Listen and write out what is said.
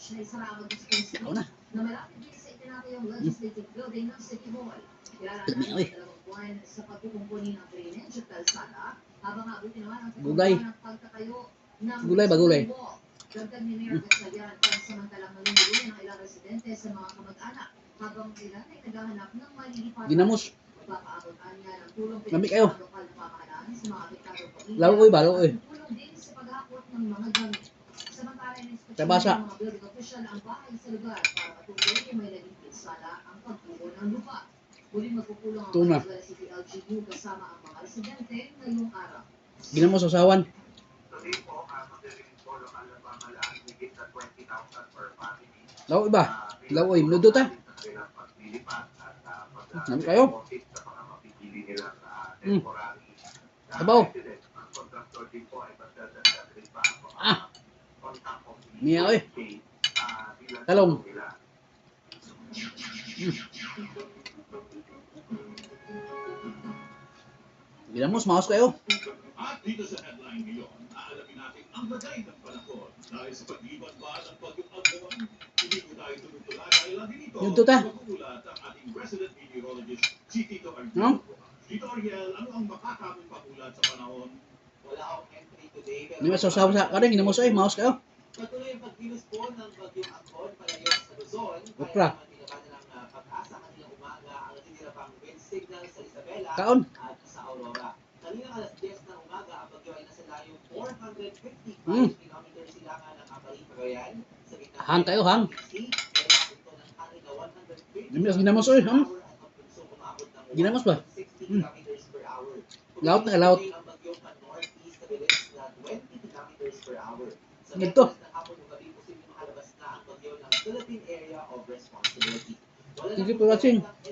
Ako na. Dami oy. Gulay. Gulay ba gulay? Dagdag ni Mayor Gatchalian, pansamantalang maluluyan ang ilang residente sa mga kamag-anak habang ilan ay naghahanap ng malilipatan. Ginamos. Magpapaabot niya ng tulong Lami kayo. sa lokal na pamahalaan sa mga apektadong pamilya. Laoy ba? Laoy. Tulong din sa paghakot ng mga gamit. Samantala ng inspeksyon Tabasa. ng mga building official ang bahay sa lugar para patuloy may naging pinsala ang pagbuo ng lupa. Muling magpupulong ang Tuna. mga City LGU kasama ang mga residente ngayong araw. Ginamos usawan. Laoy ba? Laoy. Minudo ta. Dami kayo. Sabaw. Niya oy. Talong. Ginamos, maos kayo. At dito sa headline ngayon, aalamin natin ang lagay ng panahon. Dahil sa pag-iwan ba ng bagyong Alphon, hindi ko tayo tulog-tula dahil lang dito Yung tuta. magugulat ang ating resident meteorologist, si Tito Ariel. No? Tito Ariel, ano ang makakaming pagulat sa panahon? Wala akong entry today. Hindi masasawa sa kanin. Ginamos oy, maos kayo. Patuloy ang pagkilos po ng bagyong Alphon palayo sa Luzon. Okra. Kaya naman tinabanan ng pag-asa kanilang umaga ang natitira pang wind signal sa Isabela Kaon. at sa Aurora. Kanina alas 10 ng umaga, ang bagyo ay nasa layong 455 kilometers silangan ng Apari, Cagayan. Sa gitna Hang kayo, hang. May nakapunto ng hangin na 120 Ginamos, ginamos oy. per hour at ang punsong umabot ng Ginamos ba? 60 kilometers per hour. Laut na, laut. Ang bagyo pa northeast sa bilis na 20 kilometers per hour. Sa Dito. Miyerkules ng hapon ng gabi, posibleng makalabas na ang bagyo ng Philippine Area of Responsibility. Wala Sige na po, watching. pong